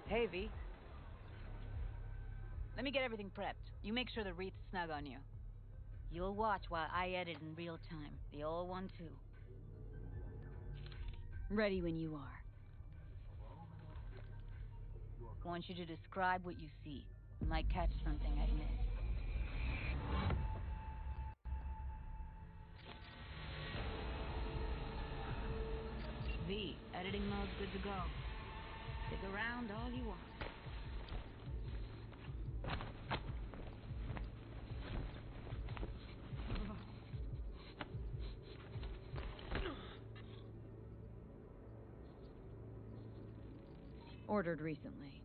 Hey, V. Let me get everything prepped. You make sure the wreath's snug on you. You'll watch while I edit in real time. The old one, too. Ready when you are. I want you to describe what you see. You might catch something I'd missed. V, editing mode's good to go. Stick around all you want. Ordered recently.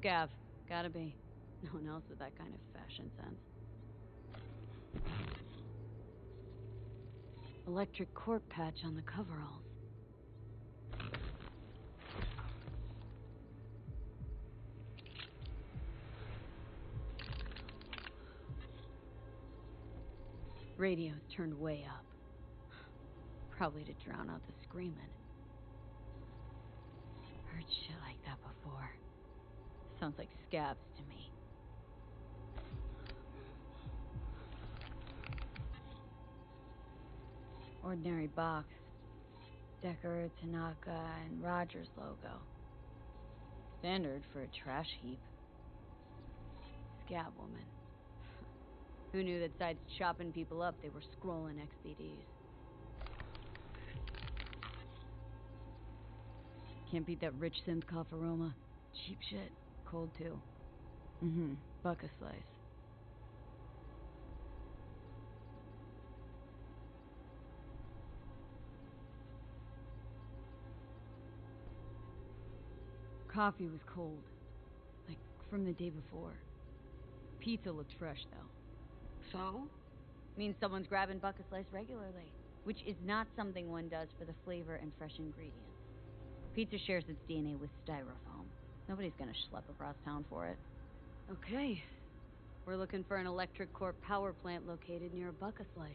Scav. Gotta be. No one else with that kind of fashion sense. Electric corp patch on the coveralls. Radio's turned way up. Probably to drown out the screaming. Heard shit like that before. Sounds like scabs to me. Ordinary box. Decker, Tanaka, and Rogers logo. Standard for a trash heap. Scab woman. Who knew that besides chopping people up, they were scrolling XBDs? Can't beat that rich synth cough aroma. Cheap shit. Cold, too. Buck a slice. Coffee was cold. Like, from the day before. Pizza looked fresh, though. So? Means someone's grabbing buck a slice regularly. Which is not something one does for the flavor and fresh ingredients. Pizza shares its DNA with styrofoam. Nobody's gonna schlep across town for it. Okay. We're looking for an electric corp power plant located near a buck a slice.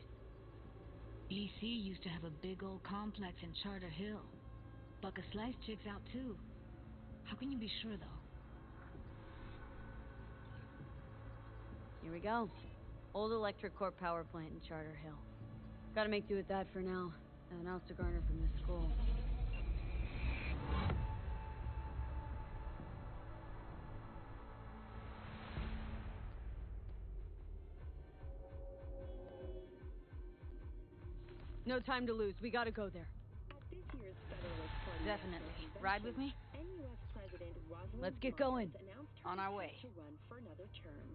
EC used to have a big old complex in Charter Hill. Buck a slice checks out too. How can you be sure, though? Here we go. Old electric corp power plant in Charter Hill. Gotta make do with that for now. Nothing else to garner from this school. No time to lose. We gotta go there. At this year's Federalist Party Definitely. Ride with me? NUS President Rosalind Let's get Marcos going. announced her On our intent way. to run for another term.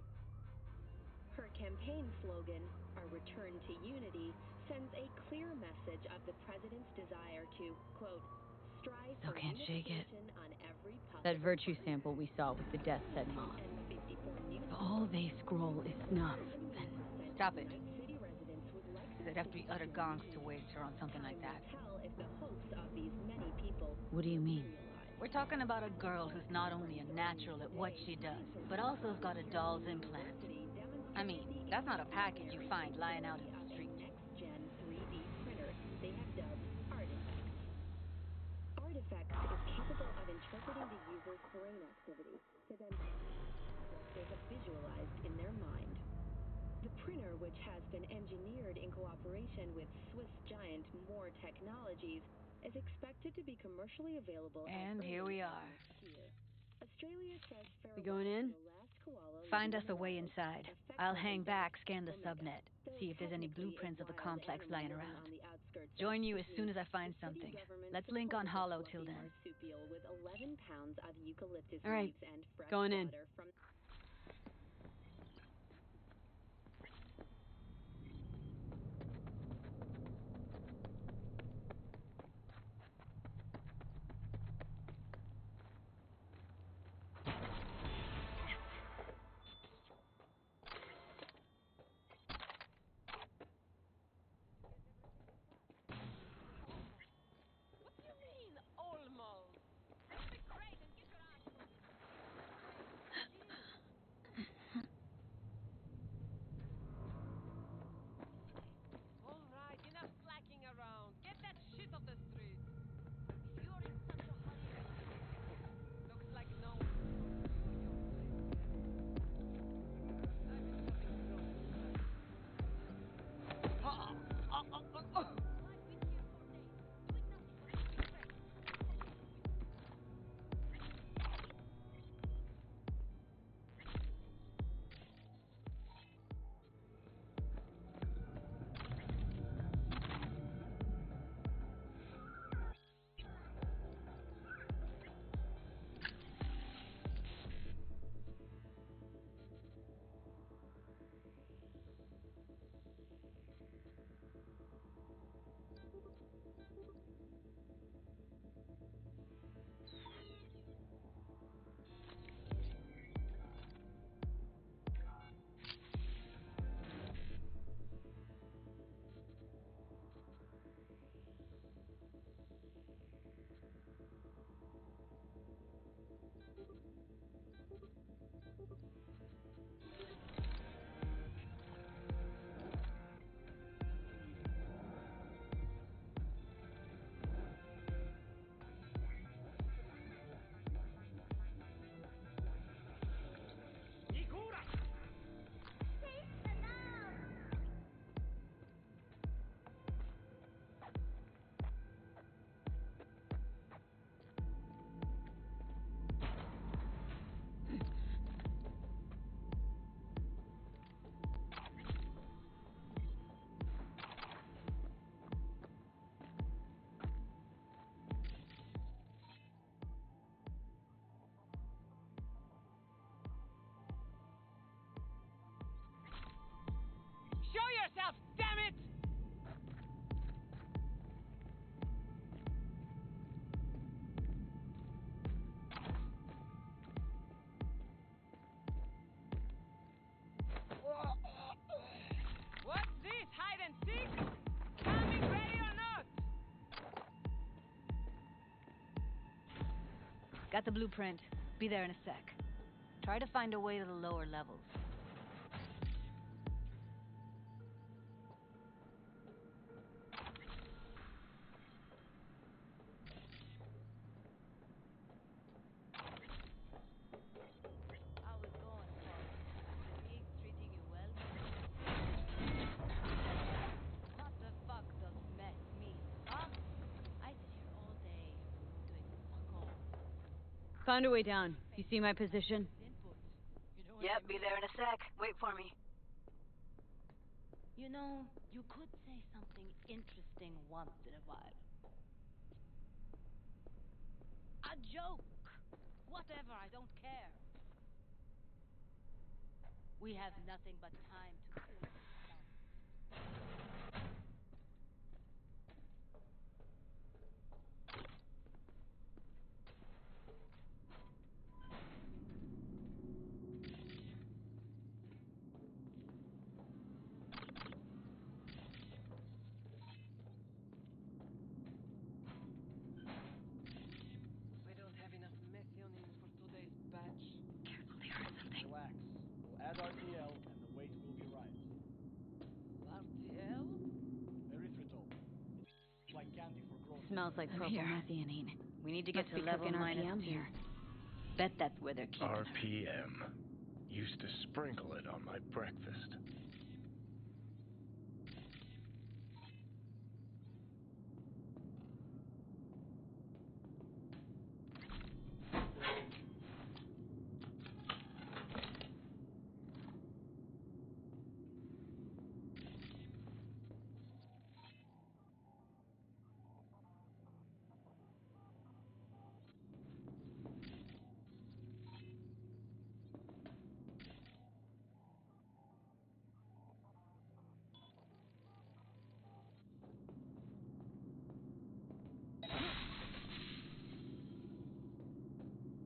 Her campaign slogan, "A Return to Unity," sends a clear message of the president's desire to, quote, strive Still for can't shake it. unification on every possible That virtue front. sample we saw with the death said mom. And 54 new All they scroll is snuff. Stop it. city residents would like They'd have to be utter gonks to waste her on something like that. tell if the hopes of these many people What do you mean? realize. We're talking about a girl who's not only a natural at what she does, but also has got a doll's implant. I mean, that's not a package you find lying out in the street. Next-gen 3D printer they have dubbed Artifacts. Artifacts is capable of interpreting the user's brain activity to then what they have visualized in their mind. The printer, which has been engineered in cooperation with Swiss giant Moore Technologies, is expected to be commercially available. And here we are. Australia says We going in? the last koala Find us living a way alive, inside. effectively I'll hang back, scan the Omega. subnet, Though see if there's any technically a blueprints of the wild complex animal lying living around. on the outskirts of Join you as Sydney, soon as I find the city something. government Let's link on supported the Hollow fluffy till then. marsupial with 11 pounds of eucalyptus All right, leaves and fresh going in. water from yourself, damn it! What's this, hide and seek? Coming ready or not? Got the blueprint. Be there in a sec. Try to find a way to the lower levels. How was going, Paul? The gig treating you well? What the fuck does mess mean, huh? I sit here all day doing fuck all. Found a way down. You see my position? Yep, be there in a sec. Wait for me. You know, you could say something interesting once in a while. A joke! Whatever, I don't care. We have nothing but time to kill this stuff. We don't have enough methionine for today's batch. Careful, there or something. Relax. We'll add RTL and the weight will be right. RTL? Erythritol. It's like candy for growth. Smells like propylmethionine. We need to get to level -2 here. Bet that's where they're keeping us. RPM. Used to sprinkle it on my breakfast.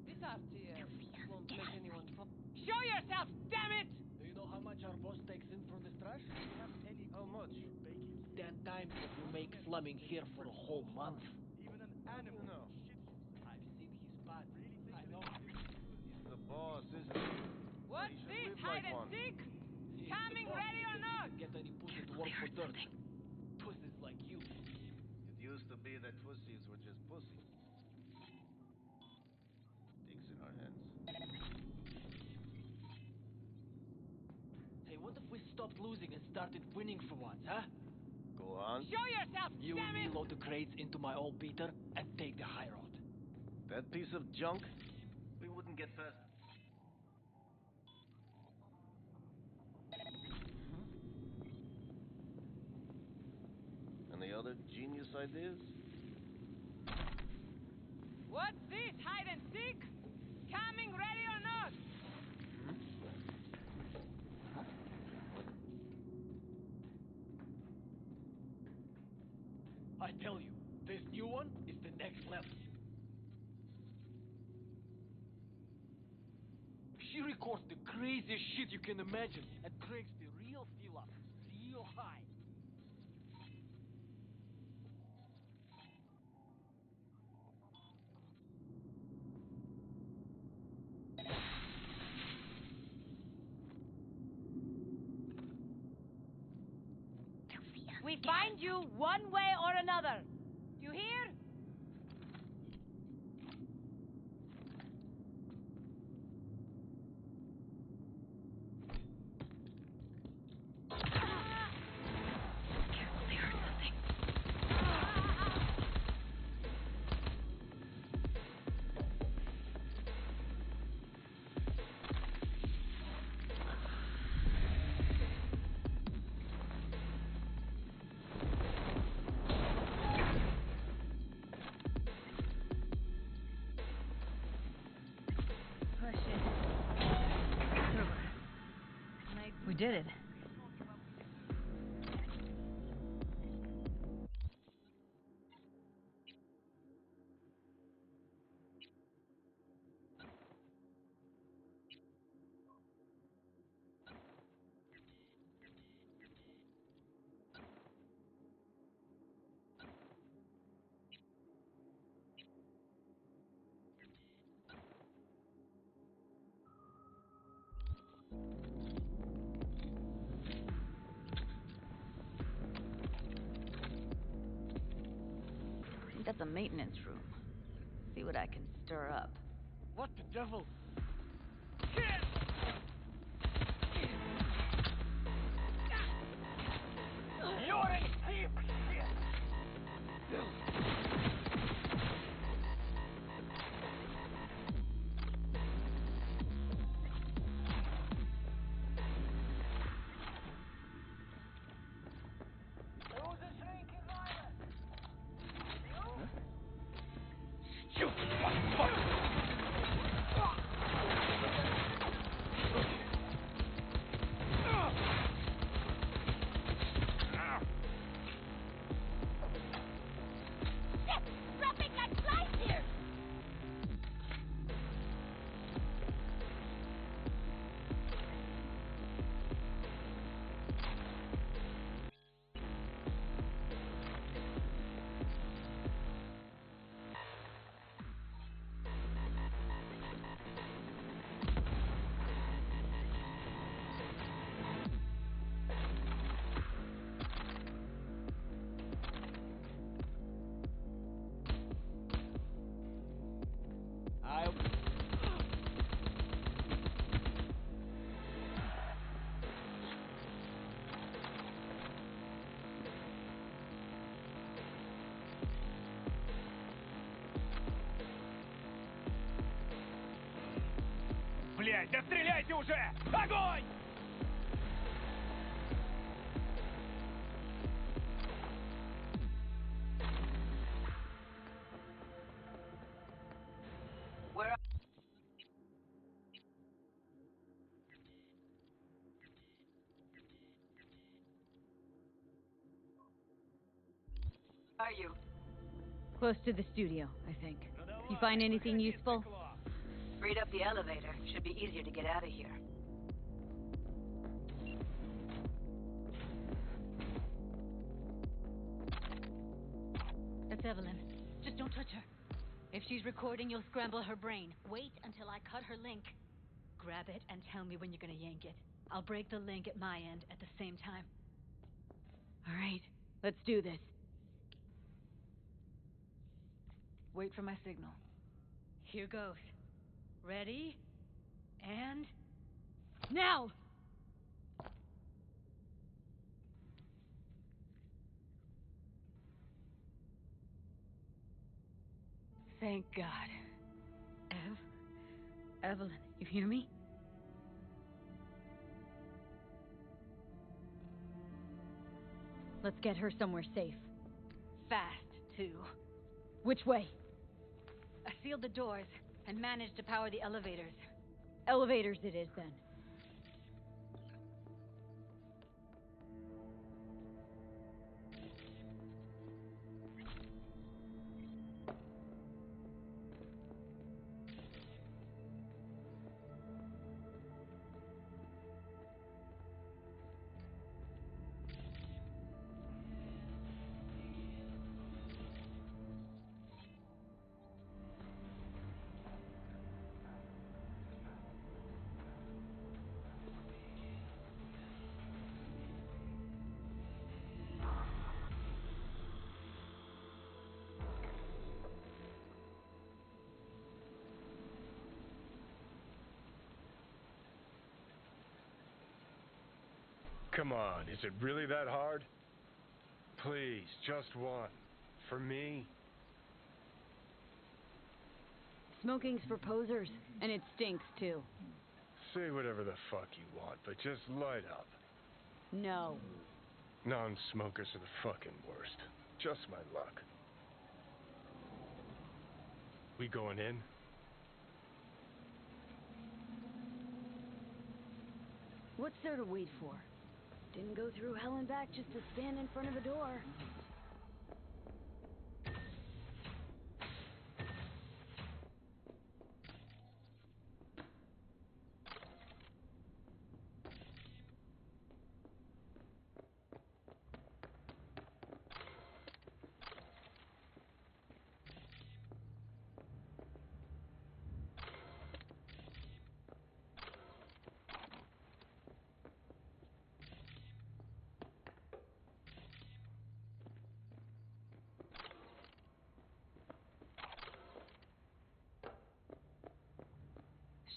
This RTL won't make anyone fall. Show yourself, damn it! Do you know how much our boss takes in from this trash? Do you have any How much? baking? 10 times what you make Fleming here for a whole month. Even an animal. You know. I've seen his bad. I know. He's the boss, isn't he? What's He should this, live hide like and one. seek? He's Coming the boss ready or because he not? can get any pussy to work for dirt. Pussies like you. It used to be that pussies were just pussies. Dicks in our hands. Hey, what if we stopped losing and started winning for once, huh? Go on. Show yourself, You damn and me it! load the crates into my old beater and take the high road. That piece of junk, we wouldn't get past. Any other genius ideas? What's this, hide and seek? Coming ready or not? I tell you, this new one is the next level. She records the craziest shit you can imagine and cranks the real feel up, real high. We find you one way or another. You hear? Careful, they heard something. We did it. the maintenance room. See what I can stir up. What the devil? You're a cheap shit! Who's a shrinking violet? You? Stupid motherfucker! Блядь, да стреляйте уже! Огонь! Are you? Close to the studio, I think. You find anything useful? Freed up the elevator. Should be easier to get out of here. That's Evelyn. Just don't touch her. If she's recording, you'll scramble her brain. Wait until I cut her link. Grab it and tell me when you're gonna yank it. I'll break the link at my end at the same time. All right, let's do this. Wait for my signal. Here goes. Ready? And... now! Thank God. Evelyn, you hear me? Let's get her somewhere safe. Fast, too. Which way? I sealed the doors and managed to power the elevators. Elevators it is, then. Come on, is it really that hard? Please, just one. For me? Smoking's for posers, and it stinks, too. Say whatever the fuck you want, but just light up. No. Non-smokers are the fucking worst. Just my luck. We going in? What's there to wait for? Didn't go through hell and back just to stand in front of a door.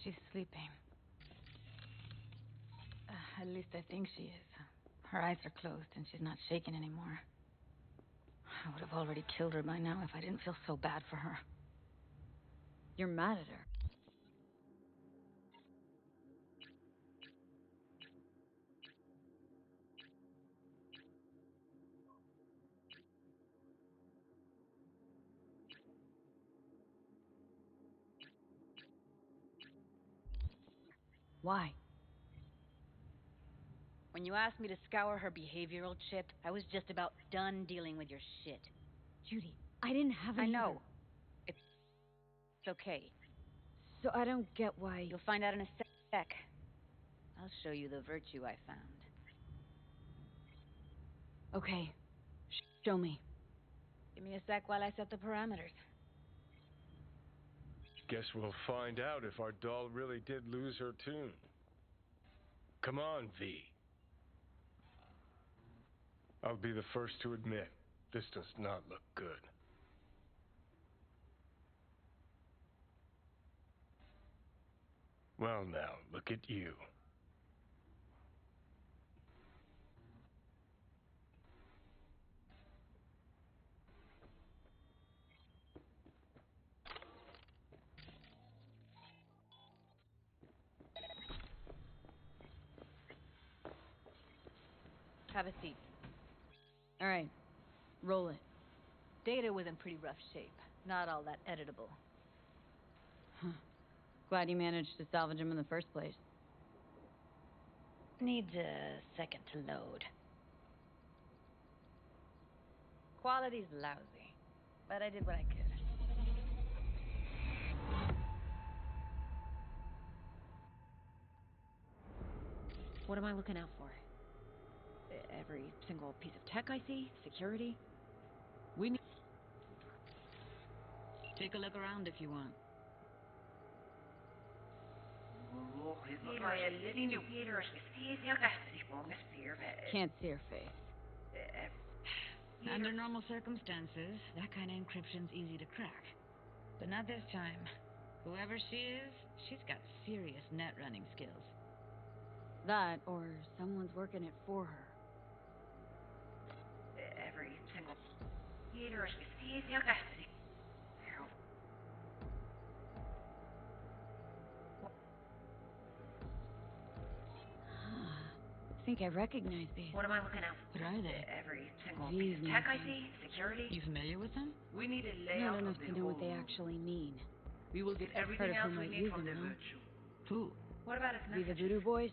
She's sleeping. At least I think she is. Her eyes are closed and she's not shaking anymore. I would have already killed her by now if I didn't feel so bad for her. You're mad at her. Why? When you asked me to scour her behavioral chip, I was just about done dealing with your shit. Judy, I didn't have I any know. other- It's okay. So I don't get why... You'll find out in a sec. I'll show you the virtue I found. Okay. Show me. Give me a sec while I set the parameters. Guess we'll find out if our doll really did lose her tune. Come on, V. I'll be the first to admit, this does not look good. Well now, look at you. Have a seat. All right. Roll it. Data was in pretty rough shape. Not all that editable. Huh. Glad you managed to salvage him in the first place. Needs a second to load. Quality's lousy, but I did what I could. What am I looking out for? Every single piece of tech I see? Security? We need... Take a look around if you want. Can't see her face. Under normal circumstances, that kind of encryption's easy to crack. But not this time. Whoever she is, she's got serious net running skills. That, or someone's working it for her. Every single... I think I recognize these. What am I looking out for? What are they? Every single piece of tech I see? Security? You familiar with them? We need a Not layout enough of the to know what they whole. actually mean. We will get Heard everything of else who we might need use from the them, though. virtue. Who? What about his Be the messages? voodoo boys?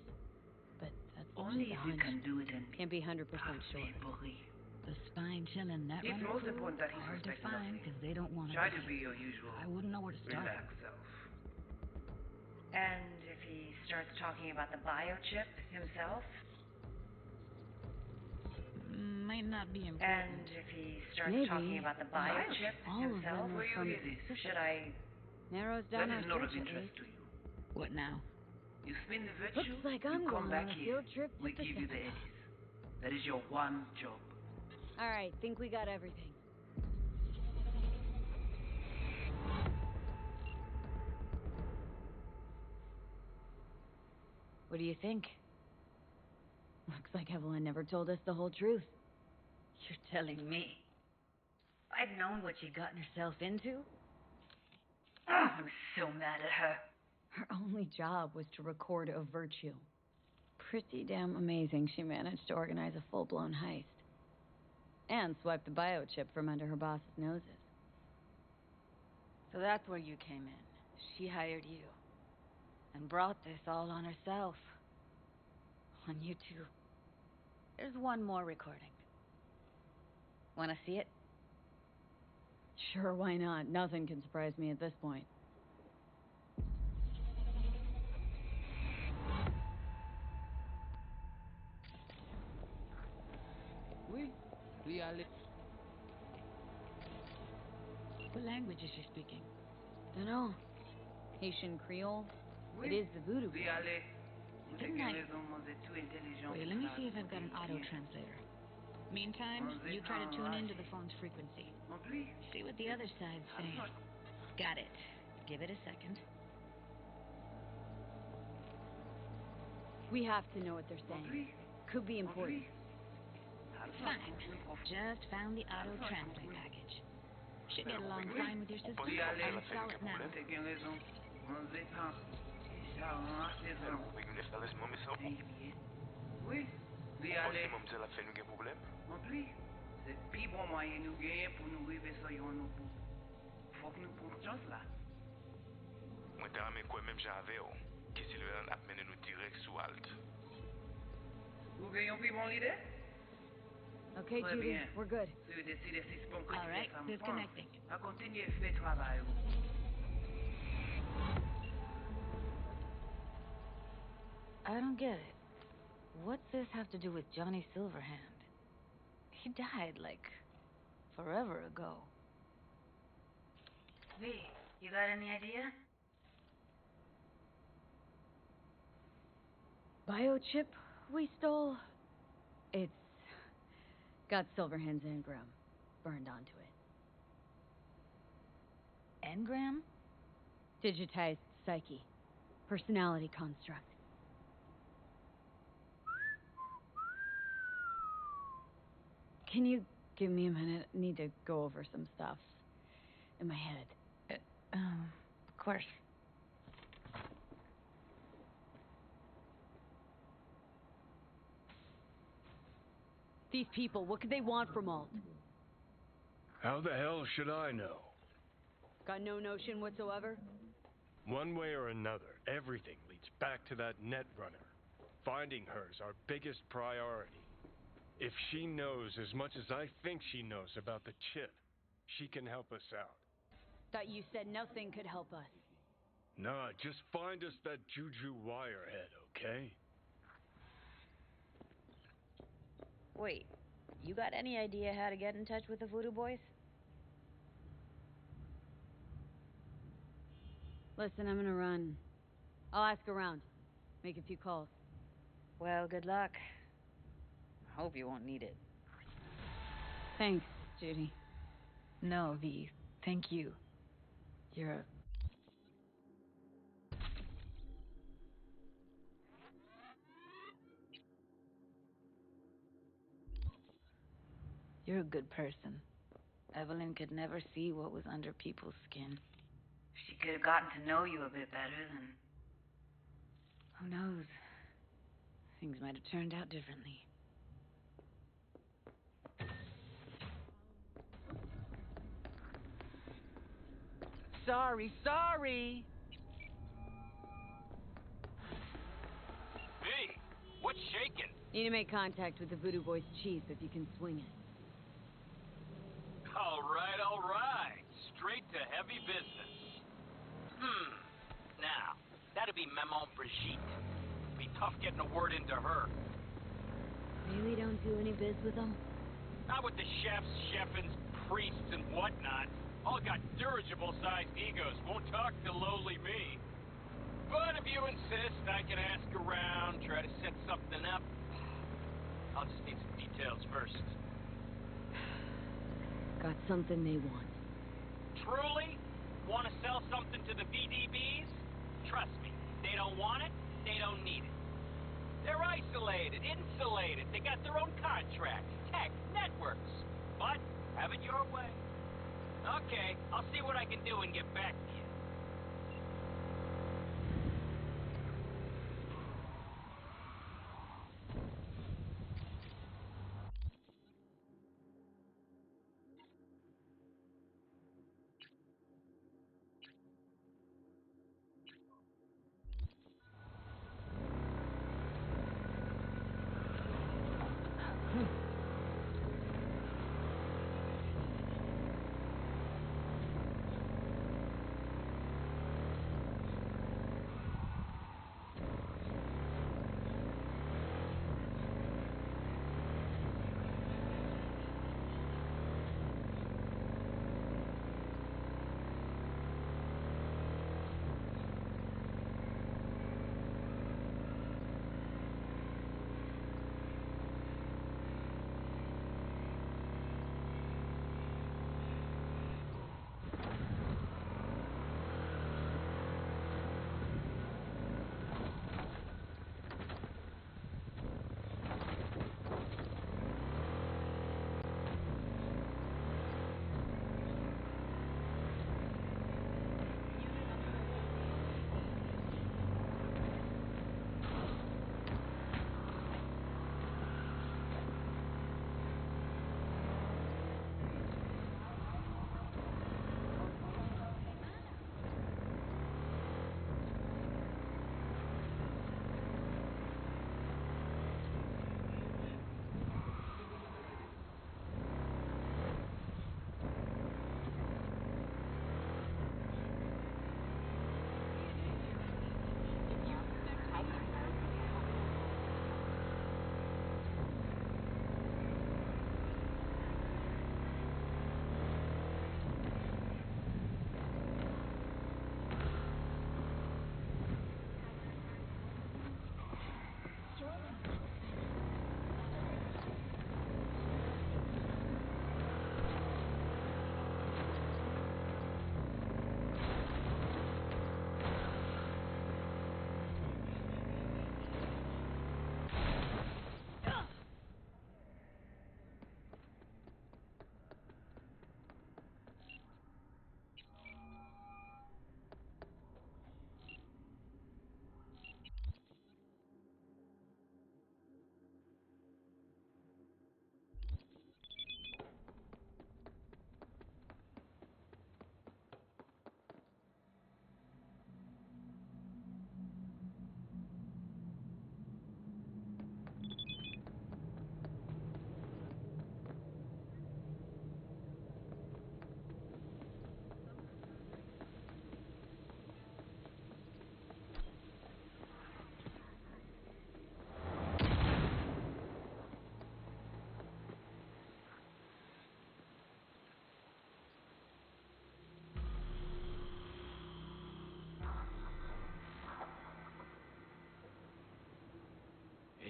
But that's Only just if a you hunch. can do it in Can't be 100% sure. Marie. The spine-chilling net It's runner most crew? important that he Hard to suspects find nothing. because they don't want to Try to be your usual I wouldn't know where to start. relaxed self. And if he starts talking about the biochip himself? Might not be important. And if he starts Maybe. talking about the biochip All of himself? them are For you from... it is. Should I... Narrows That down our is not of search, at interest least. to you. What now? You spin the virtue, Looks like you I'm come going back on a here. field trip to We give you the Pacifica. eddies. That is your one job. All right, think we got everything. What do you think? Looks like Evelyn never told us the whole truth. You're telling me? I'd known what she'd gotten herself into? Oh, I'm so mad at her. Her only job was to record a virtue. Pretty damn amazing she managed to organize a full-blown heist. And swipe the biochip from under her boss's noses. So that's where you came in. She hired you. And brought this all on herself. On you two. There's one more recording. Wanna see it? Sure, why not? Nothing can surprise me at this point. We are What language is she speaking? Dunno. Haitian Creole? It is the voodoo boy. Didn't I... Wait, let me see if I've got an auto-translator. Meantime, you try to tune into the phone's frequency. See what the other side's saying. Got it. Give it a second. We have to know what they're saying. Could be important. Fine. Just found the auto transfer package. Should get along fine with your system. Oui, allez. I'll install it now. T'as bien raison. On dépend. Ça va, c'est ça. Oui. Oui, allez. En plus, c'est le plus bon moyen nous gagner pour nous arriver sur yon nous pour. Faut que nous prenions chance là. Mwen te rame kwen menm jan ave yo, ki Silveran ap mene nou direct sou alt. Vous gagnez un plus bon leader? Okay, Très Judy, bien. we're good. Si vous décidez si c'est bon que All right, ça me prend, disconnecting. à continuer à faire travail. I don't get it. What's this have to do with Johnny Silverhand? He died, like, forever ago. V, you got any idea? Biochip we stole? It's got Silverhand's engram burned onto it. Engram? Digitized psyche. Personality construct. Can you give me a minute? I need to go over some stuff in my head. Of course. These people, what could they want from Alt? How the hell should I know? Got no notion whatsoever? One way or another, everything leads back to that Netrunner. Finding her's our biggest priority. If she knows as much as I think she knows about the chip, she can help us out. Thought you said nothing could help us. Nah, just find us that Juju Wirehead, okay? Wait, you got any idea how to get in touch with the Voodoo Boys? Listen, I'm gonna run. I'll ask around. Make a few calls. Well, good luck. Hope you won't need it. Thanks, Judy. No, V. Thank you. You're a... You're a good person. Evelyn could never see what was under people's skin. She could have gotten to know you a bit better than... Who knows? Things might have turned out differently. Sorry! Hey, what's shaking? Need to make contact with the Voodoo Boys chief if you can swing it. All right. Straight to heavy business. Now, that'd be Maman Brigitte. Be tough getting a word into her. Really don't do any biz with them? Not with the chefs, cheffins, priests, and whatnot. All got dirigible-sized egos, won't talk to lowly me. But if you insist, I can ask around, try to set something up. I'll just need some details first. Got something they want. Truly? Want to sell something to the VDBs? Trust me, they don't want it, they don't need it. They're isolated, insulated, they got their own contracts, tech, networks. But, have it your way. Okay, I'll see what I can do and get back to you.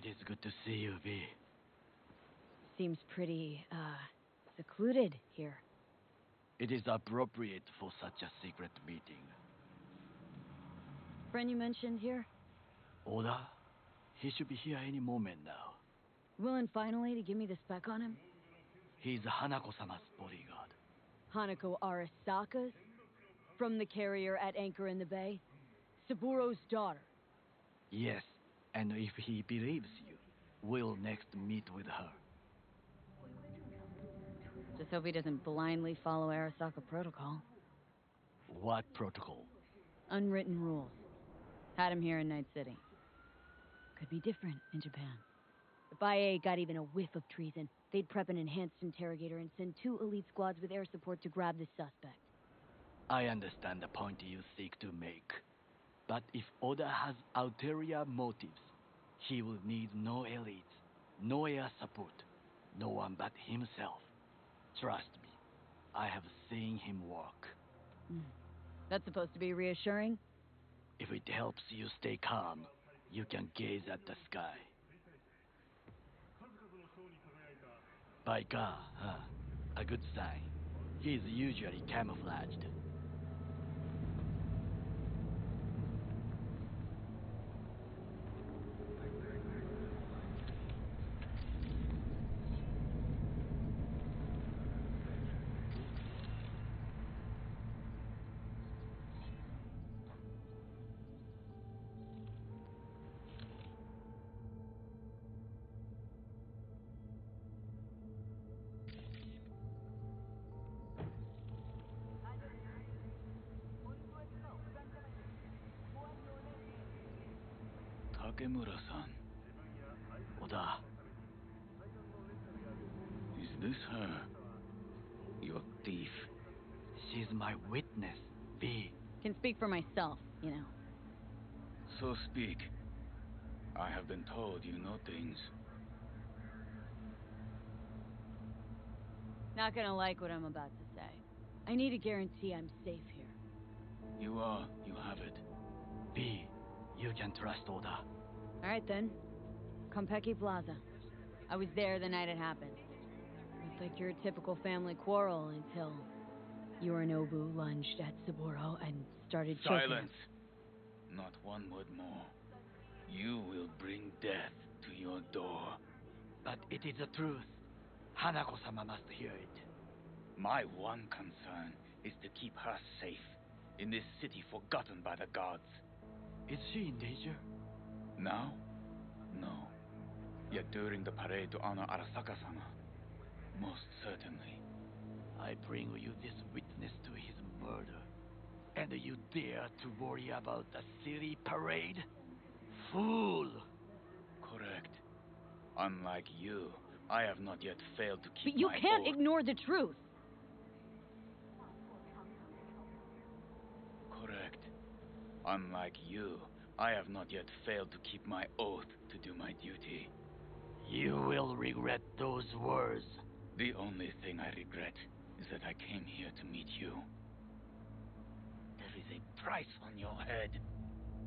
is good to see you, V. Seems pretty, secluded here. It is appropriate for such a secret meeting. Friend you mentioned here? Oda? He should be here any moment now. Willing finally to give me the spec on him? He's Hanako-sama's bodyguard. Hanako Arasaka's? From the carrier at anchor in the bay? Saburo's daughter? Yes, and if he believes you, we'll next meet with her. Just hope he doesn't blindly follow Arasaka protocol. What protocol? Unwritten rules. Had him here in Night City. Could be different in Japan. If IA got even a whiff of treason, they'd prep an enhanced interrogator and send 2 elite squads with air support to grab the suspect. I understand the point you seek to make. But if Oda has ulterior motives, he will need no elites, no air support, no one but himself. Trust me, I have seen him work. That's supposed to be reassuring? If it helps you stay calm, you can gaze at the sky. Baika, huh? A good sign. He's usually camouflaged. Takemura-san. Oda, Is this her? Your thief? she's my witness, V. Can speak for myself, you know. So speak. I have been told you know things. Not gonna like what I'm about to say. I need a guarantee I'm safe here. You are. You have it. V, you can trust Oda. Alright then. Konpeki Plaza. I was there the night it happened. Looked like your typical family quarrel until Yorinobu lunged at Saburo and started choking him. Silence! Not one word more. You will bring death to your door. But it is the truth. Hanako-sama must hear it. My one concern is to keep her safe in this city forgotten by the gods. Is she in danger? Now? No. Yet during the parade to honor Arasaka-sama, most certainly. I bring you this witness to his murder. And you dare to worry about the city parade? Fool! Correct. Unlike you, I have not yet failed to keep But you my can't oath. ignore the truth! Correct. Unlike you, I have not yet failed to keep my oath to do my duty. You will regret those words. The only thing I regret is that I came here to meet you. There is a price on your head.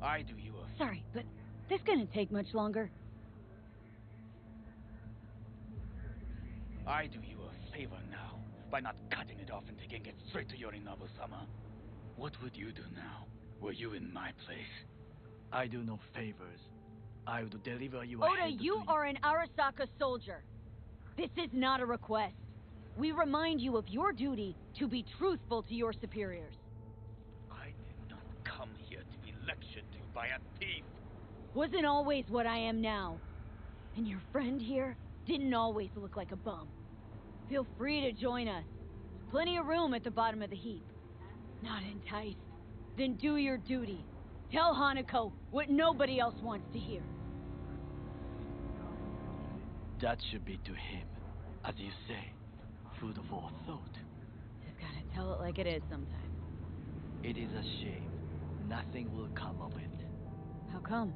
I do you a... Sorry, but this couldn't take much longer. I do you a favor now by not cutting it off and taking it straight to Yorinobu-sama. What would you do now, were you in my place? I do no favors. I would deliver you Oda, ahead you to are an Arasaka soldier. This is not a request. We remind you of your duty to be truthful to your superiors. I did not come here to be lectured to by a thief. Wasn't always what I am now. And your friend here didn't always look like a bum. Feel free to join us. Plenty of room at the bottom of the heap. Not enticed? Then do your duty. Tell Hanako what nobody else wants to hear. That should be to him, as you say, food for thought. Just gotta tell it like it is sometimes. It is a shame. Nothing will come of it. How come?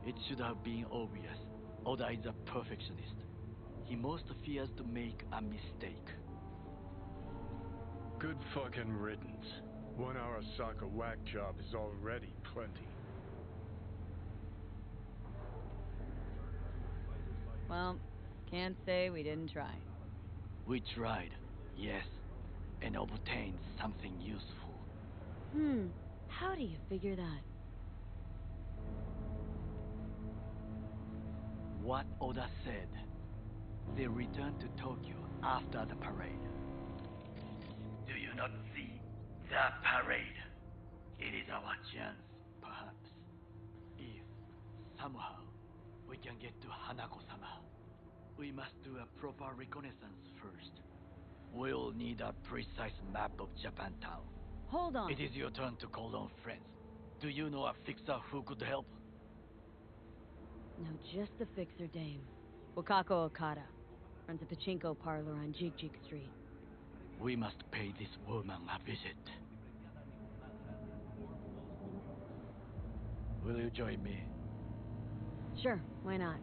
It should have been obvious. Oda is a perfectionist. He most fears to make a mistake. Good fucking riddance. One Arasaka whack job is already plenty. Can't say we didn't try. We tried, yes, and obtained something useful. How do you figure that? What Oda said. They returned to Tokyo after the parade. Do you not see the parade? It is our chance, perhaps. If, somehow, we can get to Hanako-sama, we must do a proper reconnaissance first. We'll need a precise map of Japantown. Hold on. It is your turn to call on friends. Do you know a fixer who could help? No, just the fixer dame. Wakako Okada. Runs a pachinko parlor on Jig Street. We must pay this woman a visit. Will you join me? Sure, why not?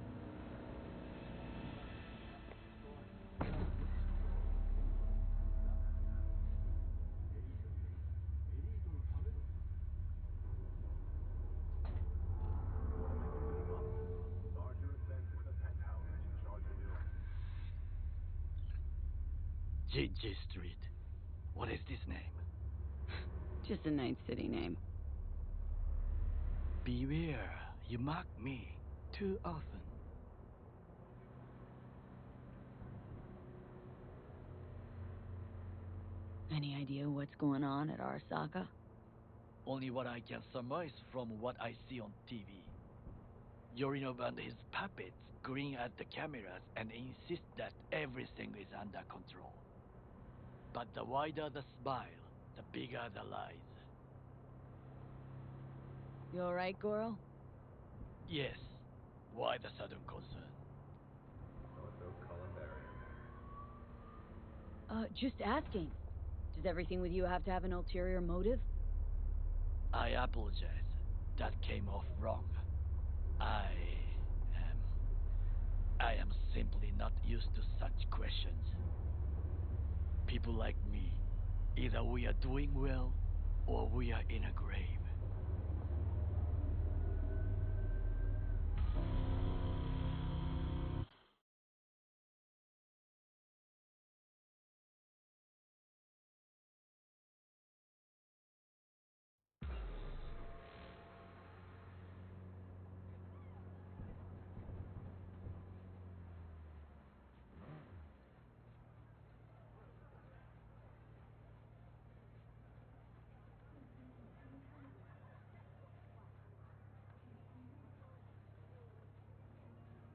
Jiji Street. What is this name? Just a nice city name. Beware, you mock me too often. Any idea what's going on at Arasaka? Only what I can surmise from what I see on TV. Yorinobu and his puppets grin at the cameras and insist that everything is under control. But the wider the smile, the bigger the lies. You alright, Goro? Yes. Why the sudden concern? Just asking. Does everything with you have to have an ulterior motive? I apologize. That came off wrong. I am simply not used to such questions. People like me, either we are doing well, or we are in a grave.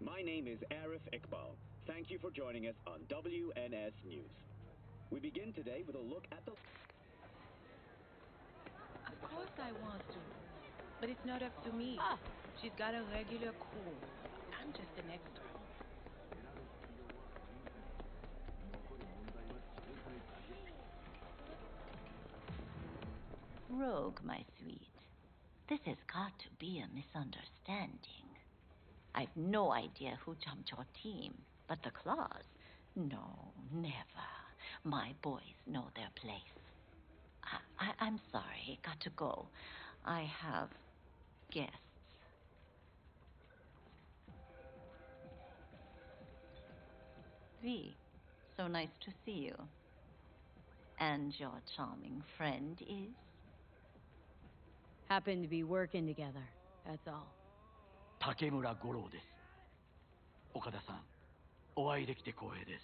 My name is Arif Iqbal. Thank you for joining us on WNS News. We begin today with a look at the... Of course I want to, but it's not up to me. She's got a regular crew. I'm just an extra. Rogue, my sweet. This has got to be a misunderstanding. I've no idea who jumped your team, but the claws? No, never. My boys know their place. I'm sorry, got to go. I have guests. V, so nice to see you. And your charming friend is? Happen to be working together, that's all. Takemura Goro です。岡田さん、お会いできて光栄です。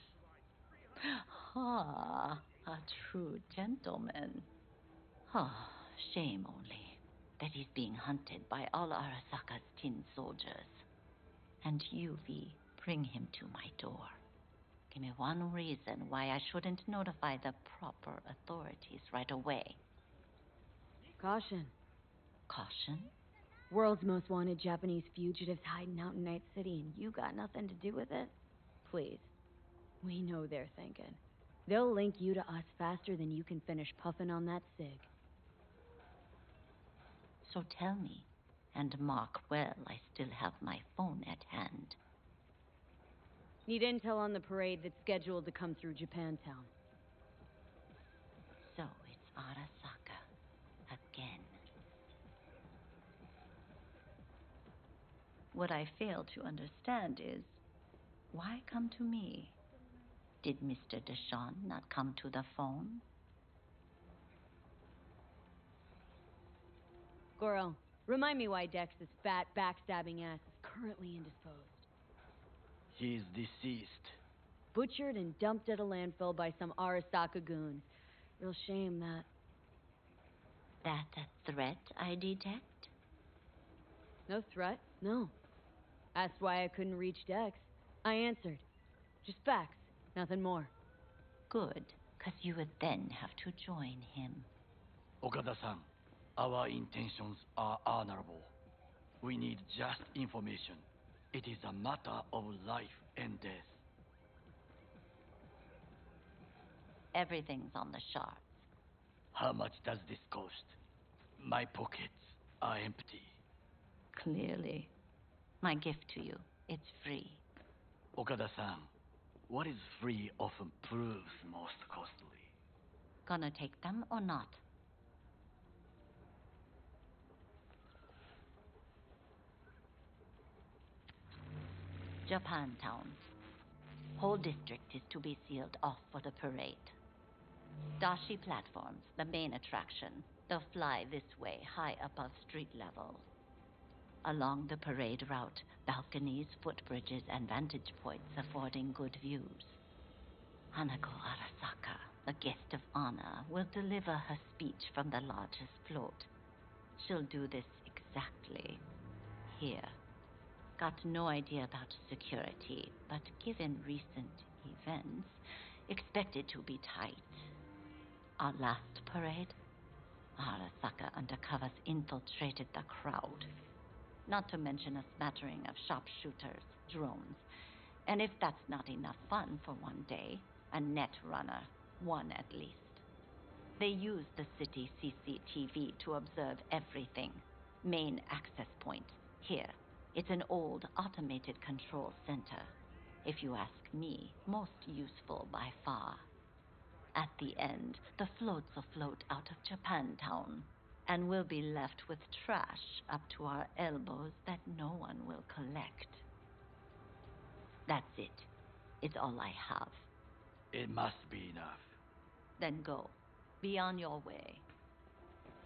Ah, a true gentleman. Ah, shame only that he's being hunted by all Arasaka's tin soldiers. And you, V, bring him to my door. Give me one reason why I shouldn't notify the proper authorities right away. Caution. Caution? World's most wanted Japanese fugitives hiding out in Night City and you got nothing to do with it? Please. We know they're thinking. They'll link you to us faster than you can finish puffing on that cig. So tell me, and mark well I still have my phone at hand. Need intel on the parade that's scheduled to come through Japantown. So it's Arasaka. Again. What I fail to understand is, Why come to me? Did Mr. Deshawn not come to the phone? Goro, remind me why Dex's fat, backstabbing ass is currently indisposed. He's deceased. Butchered and dumped at a landfill by some Arasaka goons. Real shame that. That a threat I detect? No threat, no. Asked why I couldn't reach Dex. I answered. Just facts, nothing more. Good, because you would then have to join him. Okada-san, our intentions are honorable. We need just information. It is a matter of life and death. Everything's on the sharps. How much does this cost? My pockets are empty. Clearly. My gift to you, it's free. Okada-san, what is free often proves most costly. Gonna take them or not? Japantown. Whole district is to be sealed off for the parade. Dashi platforms, the main attraction. They'll fly this way, high above street level. Along the parade route, balconies, footbridges, and vantage points affording good views. Hanako Arasaka, the guest of honor, will deliver her speech from the largest float. She'll do this exactly here. Got no idea about security, but given recent events, expected to be tight. Our last parade, Arasaka undercovers infiltrated the crowd. Not to mention a smattering of sharpshooters, drones, and if that's not enough fun for one day, a net runner, one at least. They use the city CCTV to observe everything. Main access point, here. It's an old automated control center. If you ask me, most useful by far. At the end, the floats will float out of Japantown, and we'll be left with trash up to our elbows that no one will collect. That's it. It's all I have. It must be enough. Then go. Be on your way.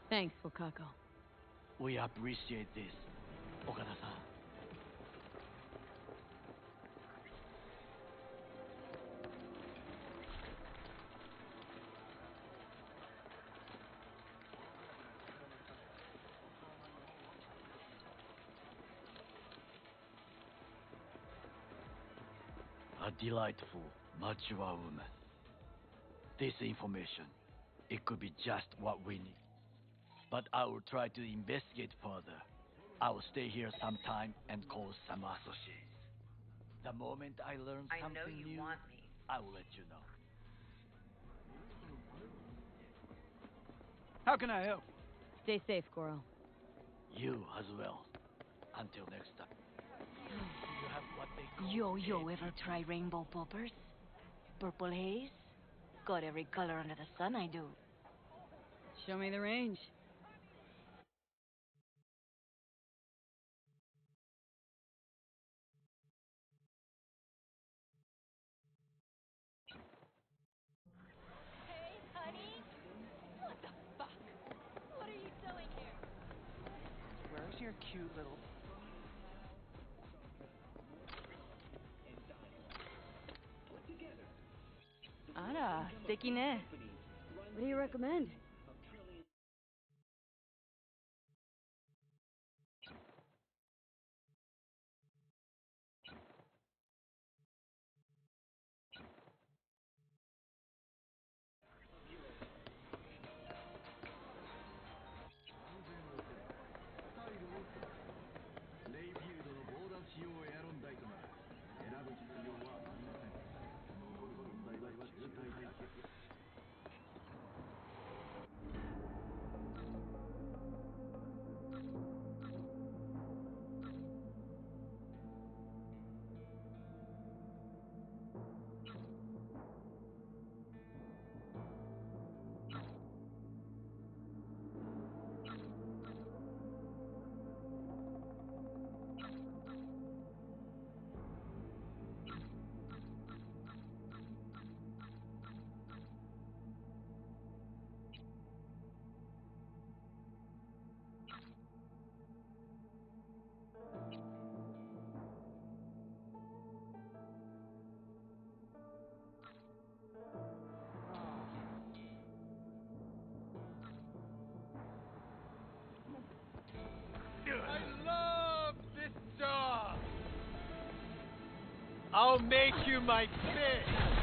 Thanks, Wakako. We appreciate this, Okada-san. A delightful, mature woman. This information, it could be just what we need. But I will try to investigate further. I will stay here some time and call some associates. The moment I learn something new, I will let you know. How can I help? Stay safe, Goro. You as well. Until next time. You have what they call Yo, ever try rainbow poppers? Purple haze? Got every color under the sun, I do. Show me the range. Hey, honey? What the fuck? What are you doing here? Where's your cute little... Ara, sticky ne. What do you recommend? I'll make you my fish.